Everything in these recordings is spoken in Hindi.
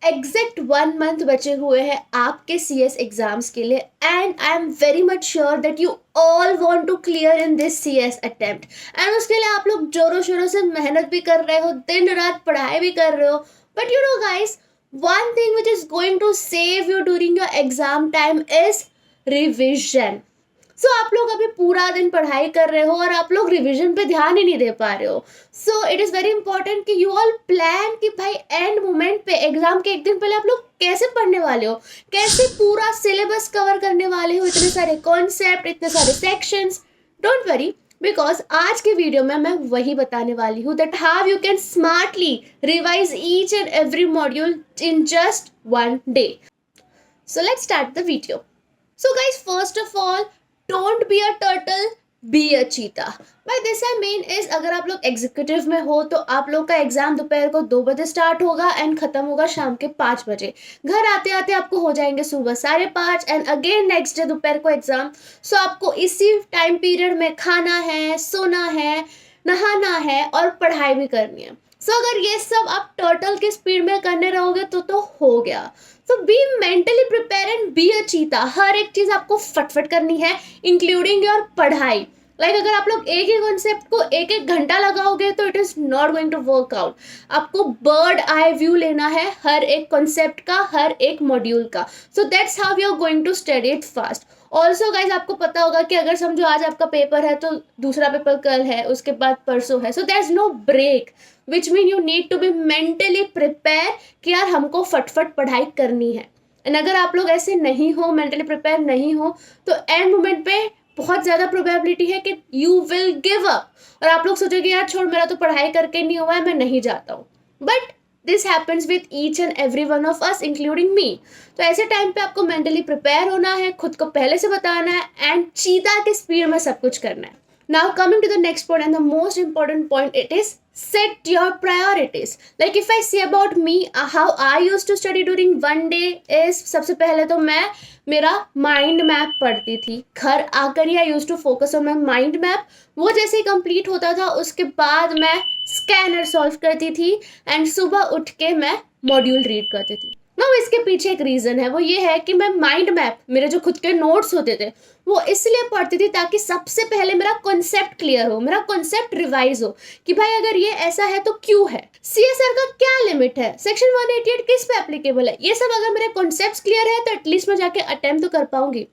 एग्जैक्ट 1 मंथ बचे हुए हैं आपके CS एग्जाम्स के लिए and I am very much sure that you all want to clear in this CS attempt. And उसके लिए आप लोग जोरों शोरों से मेहनत भी कर रहे हो, दिन रात पढ़ाई भी कर रहे हो। But you know guys, one thing which is going to save you during your exam time is revision. So आप लोग अभी पूरा दिन पढ़ाई कर रहे हो और आप लोग रिवीजन पे ध्यान ही नहीं दे पा रहे हो। So it is very important कि यू ऑल प्लान कि भाई एंड मोमेंट पे एग्जाम के एक दिन पहले आप लोग कैसे पढ़ने वाले हो, कैसे पूरा सिलेबस कवर करने वाले हो, इतने सारे कॉन्सेप्ट, इतने सारे सेक्शंस। डोंट वरी, बिकॉज आज के वीडियो में मैं वही बताने वाली हूँ that how you can smartly revise each and every module in just 1 day. So let's start the video. So guys, first of all, don't be a turtle, be a cheetah. By this I mean is अगर आप लोग एग्जीक्यूटिव में हो तो आप लोग का एग्जाम दोपहर को 2 बजे स्टार्ट होगा एंड खत्म होगा शाम के 5 बजे। घर आते आते आपको हो जाएंगे सुबह 5:30 एंड अगेन नेक्स्ट डे दोपहर को एग्जाम। सो आपको इसी टाइम पीरियड में खाना है, सोना है, नहाना है और पढ़ाई भी करनी है। सो अगर ये सब आप टर्टल के स्पीड में करने रहोगे तो हो गया। So be mentally prepare and be a cheetah. हर एक चीज आपको फटफट करनी है, इंक्लूडिंग योर पढ़ाई। अगर आप लोग एक ही कॉन्सेप्ट को एक एक घंटा लगाओगे तो it is not going to work out. आपको बर्ड आई व्यू लेना है हर एक कॉन्सेप्ट का, हर एक मॉड्यूल का। So that's how you are going to study it fast. Also guys, आपको पता होगा कि अगर समझो आज आपका पेपर है तो दूसरा पेपर कल है, उसके बाद परसों है। So there is no break, which mean you need to be mentally prepare कि यार हमको फटफट पढ़ाई करनी है। एंड अगर आप लोग ऐसे नहीं हो, मेंटली प्रिपेयर नहीं हो, तो एंड मोमेंट पे बहुत ज़्यादा प्रोबेबिलिटी है कि यू विल गिव अप और आप लोग सोचोगे यार छोड़, मेरा तो पढ़ाई करके नहीं हुआ है, मैं नहीं जाता हूँ। But this happens with each and every one of us including me. तो ऐसे टाइम पे आपको मेंटली प्रिपेयर होना है, खुद को पहले से बताना है एंड चीता के स्पीड में सब कुछ करना है। Now coming to the next point and the most important point, it is set your priorities. Like if I say about me, how I used to study during 1 day is, सबसे पहले तो मैं मेरा माइंड मैप पढ़ती थी। घर आकर ही I use to focus on my mind map. वो जैसे ही कंप्लीट होता था उसके बाद मैं स्कैनर सॉल्व करती थी एंड सुबह उठ के मैं मॉड्यूल रीड करती थी। ना इसके पीछे एक रीज़न है, वो ये है कि मैं माइंड मैप, मेरे जो खुद के नोट्स होते थे वो इसलिए पढ़ती थी ताकि सबसे पहले मेरा कॉन्सेप्ट क्लियर हो, मेरा कॉन्सेप्ट रिवाइज हो कि भाई अगर ये ऐसा है तो क्यों है, CSR का क्या लिमिट है, सेक्शन 188 किस पे एप्लीकेबल है। ये सब अगर मेरे कॉन्सेप्ट क्लियर है तो एटलीस्ट मैं जाके अटेम्प्ट तो कर पाऊंगी।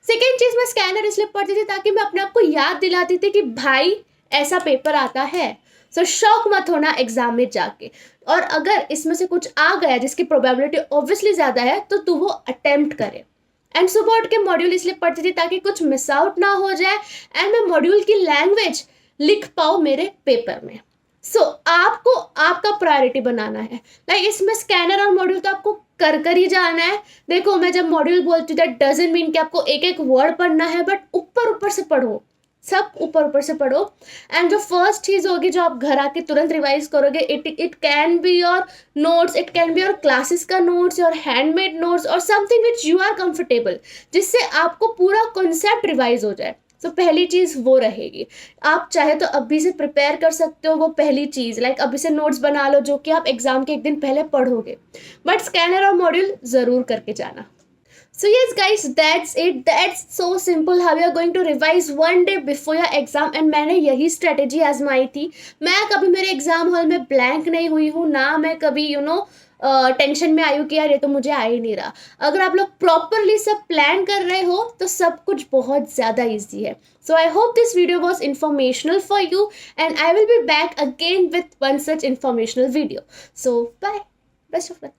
सेकेंड चीज, मैं स्कैनर इसलिए पढ़ती थी ताकि मैं अपने आप को याद दिलाती थी कि भाई ऐसा पेपर आता है। सो शौक मत होना एग्जाम में जाके, और अगर इसमें से कुछ आ गया जिसकी प्रोबेबिलिटी ऑब्वियसली ज़्यादा है तो तू वो अटेम्प्ट करे। एंड सुबह उठ के मॉड्यूल इसलिए पढ़ती थी ताकि कुछ मिस आउट ना हो जाए एंड मैं मॉड्यूल की लैंग्वेज लिख पाऊँ मेरे पेपर में। सो आपको आपका प्रायोरिटी बनाना है। इसमें स्कैनर और मॉड्यूल तो आपको कर ही जाना है। देखो, मैं जब मॉड्यूल बोलती हूँ दैट डजंट मीन कि आपको एक एक वर्ड पढ़ना है, बट ऊपर ऊपर से पढ़ो, सब ऊपर ऊपर से पढ़ो। एंड जो फर्स्ट चीज होगी जो आप घर आके तुरंत रिवाइज करोगे, it can be your notes, it can be your classes का नोट्स, योर हैंडमेड नोट्स और something which you are comfortable, जिससे आपको पूरा कॉन्सेप्ट रिवाइज हो जाए। तो पहली चीज वो रहेगी। आप चाहे तो अभी से प्रिपेयर कर सकते हो वो पहली चीज, अभी से नोट्स बना लो जो कि आप एग्जाम के एक दिन पहले पढ़ोगे, बट स्कैनर और मॉड्यूल जरूर करके जाना। So yes guys, that's it. That's so simple how you are going to revise 1 day before your exam. and मैंने यही स्ट्रेटेजी आजमाई थी। मैं कभी मेरे एग्जाम हॉल में ब्लैंक नहीं हुई हूँ, ना मैं कभी टेंशन में आई हूँ कि यार ये तो मुझे आ ही नहीं रहा। अगर आप लोग प्रॉपरली सब प्लान कर रहे हो तो सब कुछ बहुत ज़्यादा ईजी है। So I hope this video was informational for you and I will be back again with one such informational video. So bye, best of luck.